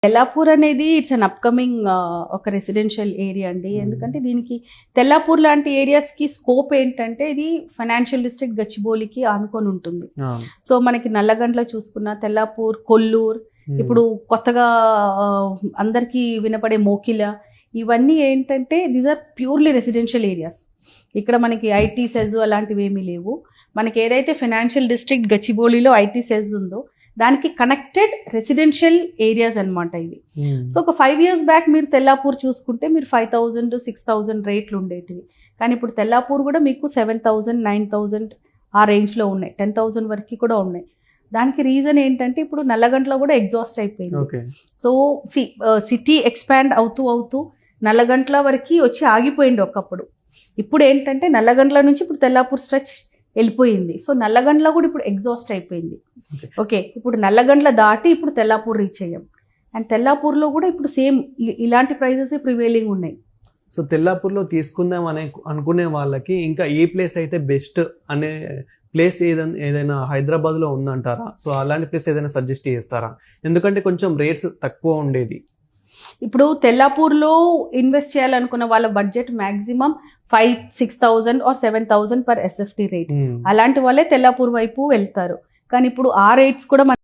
తెల్లాపూర్ అనేది it's an upcoming ఒక residential area అండి. ఎందుకంటే దీనికి తెల్లాపూర్ లాంటి ఏరియాస్కి స్కోప్ ఏంటంటే ఇది ఫైనాన్షియల్ డిస్ట్రిక్ట్ గచ్చిబౌలికి ఆనుకొని ఉంటుంది. సో మనకి నల్లగండ్ల చూసుకున్న తెల్లాపూర్, కొల్లూరు, ఇప్పుడు కొత్తగా అందరికీ వినపడే మోకిల, ఇవన్నీ ఏంటంటే these are purely residential areas. ఇక్కడ మనకి ఐటీ సెజ్ అలాంటివి ఏమీ లేవు. మనకి ఏదైతే ఫైనాన్షియల్ డిస్ట్రిక్ట్ గచ్చిబౌలిలో ఐటీ సెజ్ ఉందో దానికి కనెక్టెడ్ రెసిడెన్షియల్ ఏరియాస్ అనమాట ఇవి. సో ఒక 5 years బ్యాక్ మీరు తెల్లాపూర్ చూసుకుంటే మీరు 5,000 6,000 రేట్లు ఉండేటివి. కానీ ఇప్పుడు తెల్లాపూర్ కూడా మీకు 7,000 9,000 ఆ రేంజ్లో ఉన్నాయి, 10,000 వరకు కూడా ఉన్నాయి. దానికి రీజన్ ఏంటంటే ఇప్పుడు నల్లగండ్ల కూడా ఎగ్జాస్ట్ అయిపోయింది. సో సిటీ ఎక్స్పాండ్ అవుతూ నల్లగండ్ల వరకు వచ్చి ఆగిపోయింది ఒకప్పుడు. ఇప్పుడు ఏంటంటే నల్లగండ్ల నుంచి ఇప్పుడు తెల్లాపూర్ స్ట్రెచ్ వెళ్ళిపోయింది. సో నల్లగండ్ల కూడా ఇప్పుడు ఎగ్జాస్ట్ అయిపోయింది. ఓకే, ఇప్పుడు నల్లగండ్ల దాటి ఇప్పుడు తెల్లాపూర్ రీచ్ అయ్యాం. అండ్ తెల్లాపూర్లో కూడా ఇప్పుడు సేమ్ ఇలాంటి ప్రైజెస్ ప్రివేలింగ్ ఉన్నాయి. సో తెల్లాపూర్లో తీసుకుందాం అనుకునే వాళ్ళకి ఇంకా ఏ ప్లేస్ అయితే బెస్ట్ అనే ప్లేస్ ఏదైనా హైదరాబాద్లో ఉందంటారా? సో అలాంటి ప్లేస్ ఏదైనా సజెస్ట్ చేస్తారా? ఎందుకంటే కొంచెం రేట్స్ తక్కువ ఉండేది. ఇప్పుడు తెల్లాపూర్లో ఇన్వెస్ట్ చేయాలనుకున్న వాళ్ళ budget maximum 5,000-6,000 or 7,000 per SFT rate. అలాంటి వాళ్ళే తెల్లాపూర్ వైపు వెళ్తారు. కానీ ఇప్పుడు ఆ రేట్స్ కూడా